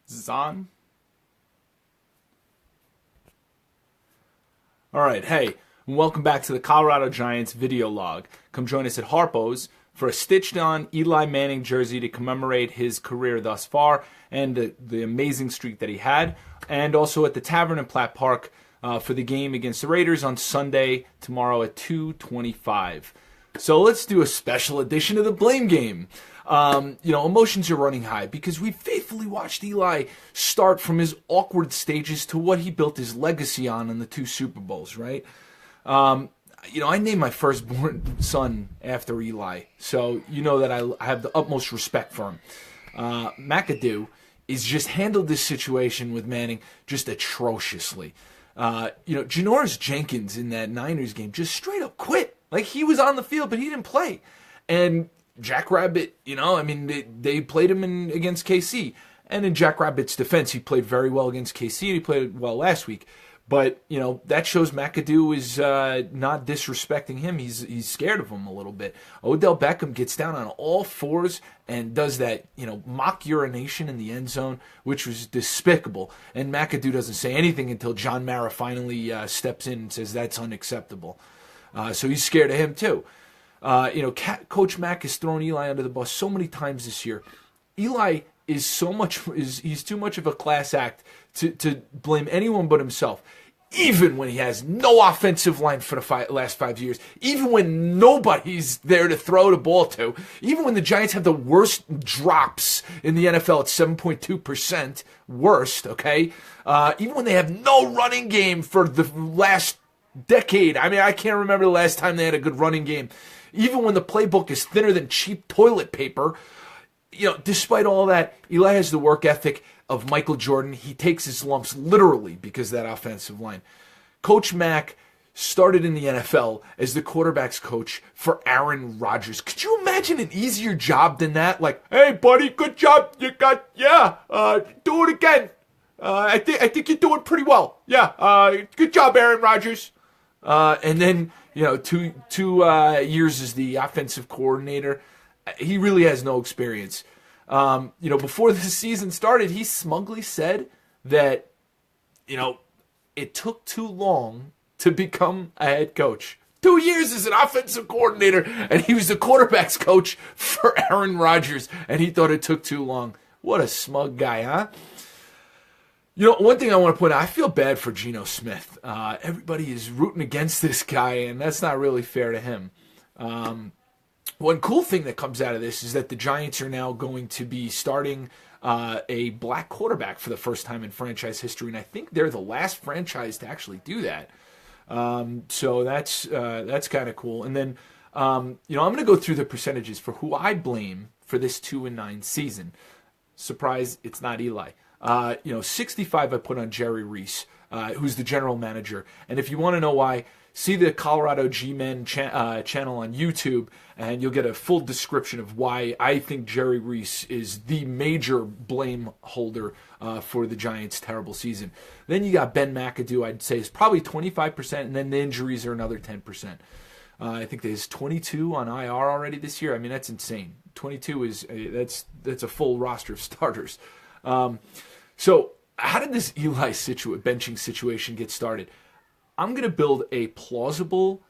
Zon. All right, hey, welcome back to the Colorado Giants video log. Come join us at Harpo's for a stitched-on Eli Manning jersey to commemorate his career thus far and the amazing streak that he had, and also at the Tavern in Platt Park for the game against the Raiders on Sunday, tomorrow at 2:25. So let's do a special edition of the Blame Game. Emotions are running high because we faithfully watched Eli start from his awkward stages to what he built his legacy on in the 2 Super Bowls, right? I named my firstborn son after Eli, so you know that I have the utmost respect for him. McAdoo has just handled this situation with Manning just atrociously. Janoris Jenkins in that Niners game just straight up quit. Like, he was on the field, but he didn't play. And Jack Rabbit, they played him against KC. And in Jack Rabbit's defense, he played very well against KC, and he played well last week. But, that shows McAdoo is not disrespecting him. He's scared of him a little bit. Odell Beckham gets down on all fours and does that, mock urination in the end zone, which was despicable. And McAdoo doesn't say anything until John Mara finally steps in and says that's unacceptable. So he's scared of him, too. Coach Mack has thrown Eli under the bus so many times this year. Eli is he's too much of a class act to blame anyone but himself. Even when he has no offensive line for the last 5 years, even when nobody's there to throw the ball to, even when the Giants have the worst drops in the NFL at 7.2%, worst, okay? Even when they have no running game for the last decade. I mean, I can't remember the last time they had a good running game. Even when the playbook is thinner than cheap toilet paper, despite all that, Eli has the work ethic of Michael Jordan. He takes his lumps literally because of that offensive line. Coach Mack started in the NFL as the quarterback's coach for Aaron Rodgers. Could you imagine an easier job than that? Like, hey, buddy, good job. You got, do it again. I think you're doing pretty well. Yeah, good job, Aaron Rodgers. And then, 2 years as the offensive coordinator. He really has no experience. Before the season started, he smugly said that, it took too long to become a head coach. 2 years as an offensive coordinator, and he was the quarterback's coach for Aaron Rodgers, and he thought it took too long. What a smug guy, huh? One thing I want to point out, I feel bad for Geno Smith. Everybody is rooting against this guy, and that's not really fair to him. One cool thing that comes out of this is that the Giants are now going to be starting a black quarterback for the first time in franchise history, and I think they're the last franchise to actually do that. So that's kind of cool. And then, I'm going to go through the percentages for who I blame for this 2-9 season. Surprise, it's not Eli. 65 I put on Jerry Reese, who's the general manager. And if you want to know why, see the Colorado G-Men channel on YouTube, and you'll get a full description of why I think Jerry Reese is the major blame holder for the Giants' terrible season. Then you got Ben McAdoo, I'd say is probably 25%, and then the injuries are another 10%. I think there's 22 on IR already this year. I mean, that's insane. 22 is that's a full roster of starters. So how did this Eli benching situation get started? I'm going to build a plausible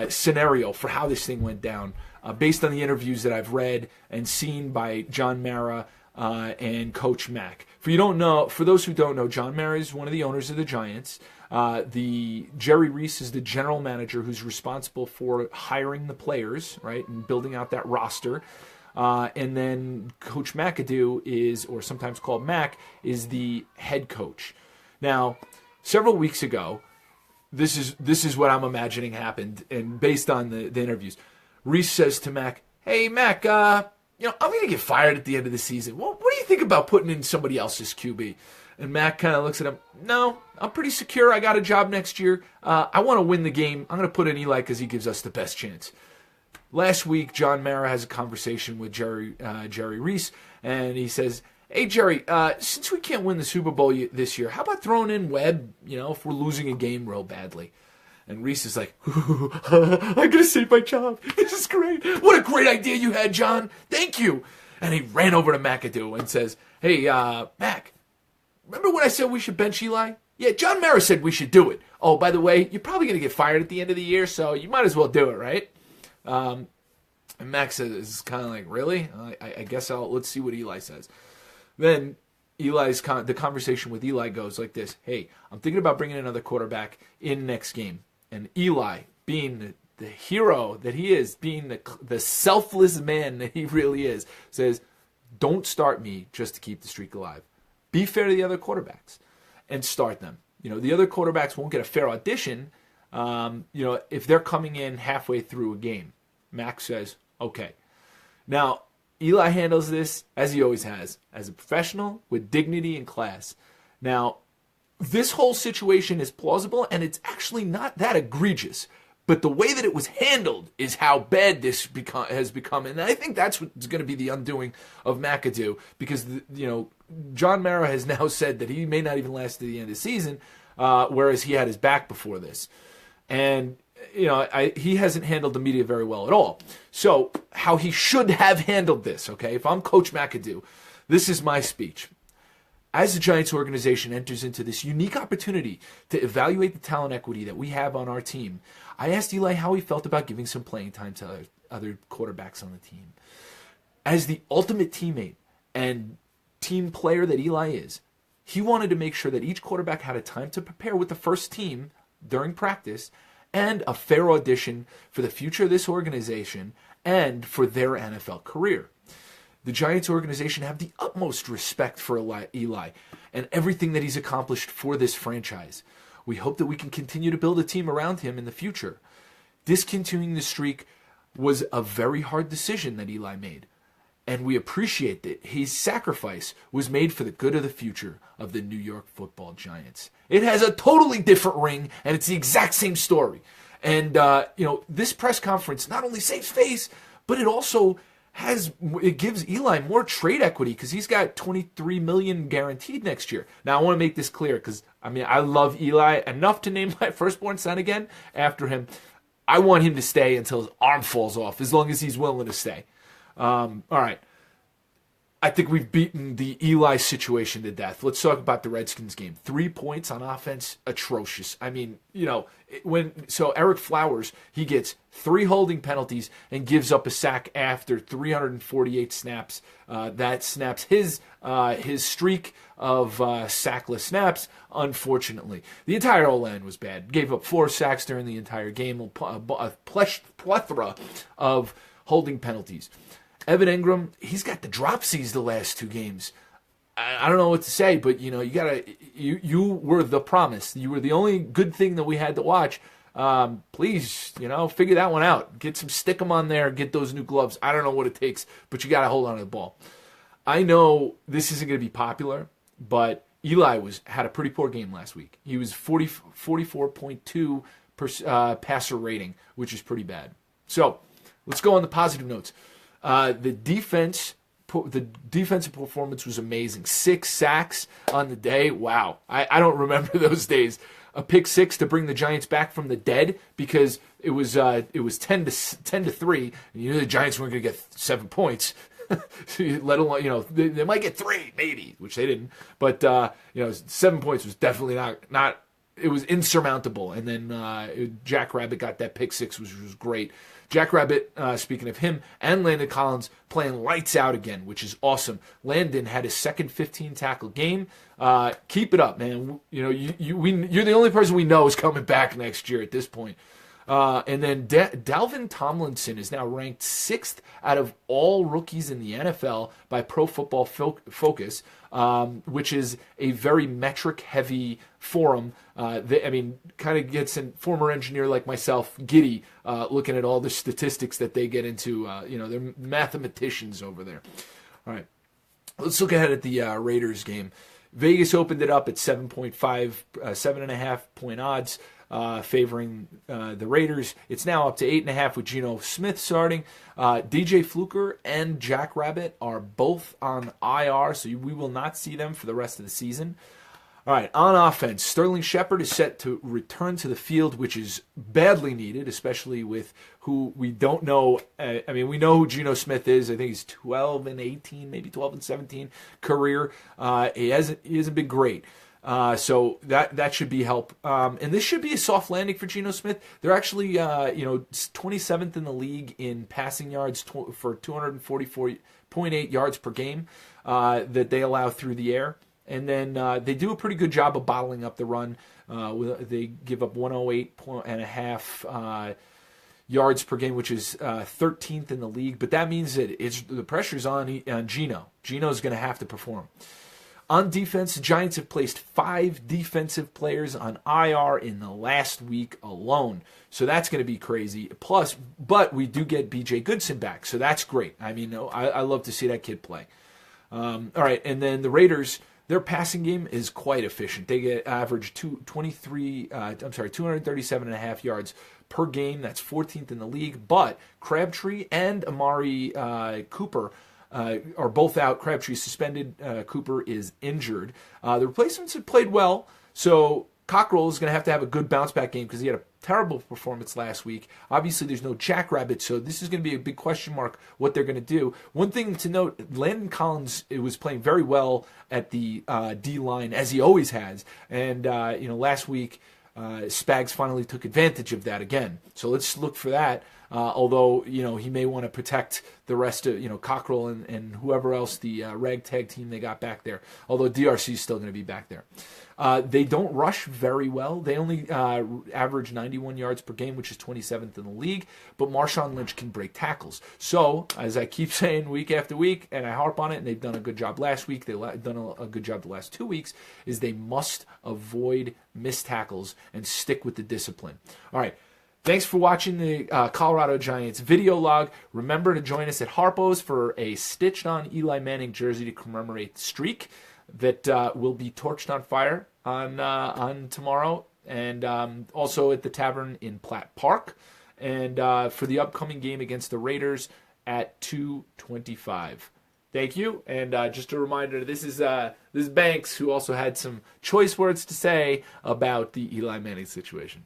scenario for how this thing went down based on the interviews that I've read and seen by John Mara and Coach Mack. For those who don't know, John Mara is one of the owners of the Giants. The Jerry Reese is the general manager who's responsible for hiring the players, right, and building out that roster. And then Coach McAdoo is, or sometimes called Mac, is the head coach. Now, several weeks ago, this is what I'm imagining happened, and based on the interviews, Reese says to Mac, "Hey Mac, I'm going to get fired at the end of the season. What do you think about putting in somebody else's QB?" And Mac kind of looks at him. "No, I'm pretty secure. I got a job next year. I want to win the game. I'm going to put in Eli because he gives us the best chance." Last week, John Mara has a conversation with Jerry Reese, and he says, "Hey, Jerry, since we can't win the Super Bowl this year, how about throwing in Webb, if we're losing a game real badly?" And Reese is like, "I'm going to save my job. This is great. What a great idea you had, John. Thank you." And he ran over to McAdoo and says, "Hey, Mac, remember when I said we should bench Eli? Yeah, John Mara said we should do it. Oh, by the way, you're probably going to get fired at the end of the year, so you might as well do it, right? And Max is kind of like, really? I guess let's see what Eli says. Then the conversation with Eli goes like this. Hey, I'm thinking about bringing another quarterback in next game. And Eli, being the hero that he is, being the selfless man that he really is, says, don't start me just to keep the streak alive. Be fair to the other quarterbacks and start them. The other quarterbacks won't get a fair audition, if they're coming in halfway through a game. Max says, okay. Now, Eli handles this, as he always has, as a professional with dignity and class. Now, this whole situation is plausible, and it's actually not that egregious. But the way that it was handled is how bad this has become. And I think that's what's going to be the undoing of McAdoo. Because, John Mara has now said that he may not even last to the end of the season, whereas he had his back before this. And, he hasn't handled the media very well at all. So, how he should have handled this, okay? If I'm Coach McAdoo, this is my speech. As the Giants organization enters into this unique opportunity to evaluate the talent equity that we have on our team, I asked Eli how he felt about giving some playing time to other quarterbacks on the team. As the ultimate teammate and team player that Eli is, he wanted to make sure that each quarterback had a time to prepare with the first team during practice and a fair audition for the future of this organization and for their NFL career. The Giants organization have the utmost respect for Eli and everything that he's accomplished for this franchise. We hope that we can continue to build a team around him in the future. Discontinuing the streak was a very hard decision that Eli made, and we appreciate that his sacrifice was made for the good of the future of the New York Football Giants. It has a totally different ring, and it's the exact same story. And, this press conference not only saves face, but it also it gives Eli more trade equity because he's got $23 million guaranteed next year. Now, I want to make this clear because, I love Eli enough to name my firstborn son again after him. I want him to stay until his arm falls off, as long as he's willing to stay. All right. I think we've beaten the Eli situation to death. Let's talk about the Redskins game. 3 points on offense, atrocious. Eric Flowers, he gets 3 holding penalties and gives up a sack after 348 snaps. That snaps his streak of sackless snaps, unfortunately. The entire O-line was bad. Gave up 4 sacks during the entire game, a plethora of holding penalties. Evan Ingram, he's got the dropsies the last 2 games. I don't know what to say, but you were the promise. You were the only good thing that we had to watch. Please, figure that one out. Get some stickum on there. Get those new gloves. I don't know what it takes, but you got to hold on to the ball. I know this isn't going to be popular, but Eli had a pretty poor game last week. He was 44.2 passer rating, which is pretty bad. So let's go on the positive notes. The defensive performance was amazing. 6 sacks on the day. Wow. I don't remember those days. A pick 6 to bring the Giants back from the dead because it was 10 to 3, and you knew the Giants weren't going to get 7 points. Let alone, they might get 3 maybe, which they didn't. But 7 points was definitely not. It was insurmountable. And then Jack Rabbit got that pick 6, which was great. Jack Rabbit, speaking of him, and Landon Collins playing lights out again, which is awesome. Landon had his second 15-tackle game. Keep it up, man. You're the only person we know is coming back next year at this point. And then Dalvin Tomlinson is now ranked 6th out of all rookies in the NFL by Pro Football Focus, which is a very metric-heavy forum. Kind of gets a former engineer like myself giddy looking at all the statistics that they get into. They're mathematicians over there. All right, let's look ahead at the Raiders game. Vegas opened it up at 7.5 point odds. Favoring the Raiders. It's now up to 8.5 with Geno Smith starting. DJ Fluker and Jack Rabbit are both on IR, so we will not see them for the rest of the season. All right, on offense, Sterling Shepard is set to return to the field, which is badly needed, especially with who we don't know. I mean, we know who Geno Smith is. I think he's 12-18, maybe 12-17 career. He hasn't been great. So that should be help. And this should be a soft landing for Geno Smith. They're actually 27th in the league in passing yards for 244.8 yards per game that they allow through the air. And then they do a pretty good job of bottling up the run. They give up 108.5 yards per game, which is 13th in the league. But that means that the pressure's on Geno. Geno's going to have to perform. On defense, the Giants have placed 5 defensive players on IR in the last week alone. So that's going to be crazy. But we do get B.J. Goodson back, so that's great. I mean, I love to see that kid play. All right, and then the Raiders, their passing game is quite efficient. They get average 237.5 yards per game. That's 14th in the league. But Crabtree and Amari Cooper are both out. Crabtree suspended. Cooper is injured. The replacements have played well. So Cockrell is going to have a good bounce back game because he had a terrible performance last week. Obviously, there's no Jackrabbit, so this is going to be a big question mark what they're going to do. One thing to note, Landon Collins was playing very well at the D-line, as he always has. And, last week, Spags finally took advantage of that again. So let's look for that. Although, he may want to protect the rest of, Cockrell and whoever else, the ragtag team they got back there. Although DRC is still going to be back there. They don't rush very well. They only average 91 yards per game, which is 27th in the league. But Marshawn Lynch can break tackles. So, as I keep saying week after week, and I harp on it, and they've done a good job last week, they've done a good job the last 2 weeks, is they must avoid missed tackles and stick with the discipline. All right. Thanks for watching the Colorado Giants video log. Remember to join us at Harpo's for a stitched-on Eli Manning jersey to commemorate the streak that will be torched on fire on tomorrow, and also at the Tavern in Platt Park, and for the upcoming game against the Raiders at 2:25. Thank you, and just a reminder, this is Banks, who also had some choice words to say about the Eli Manning situation.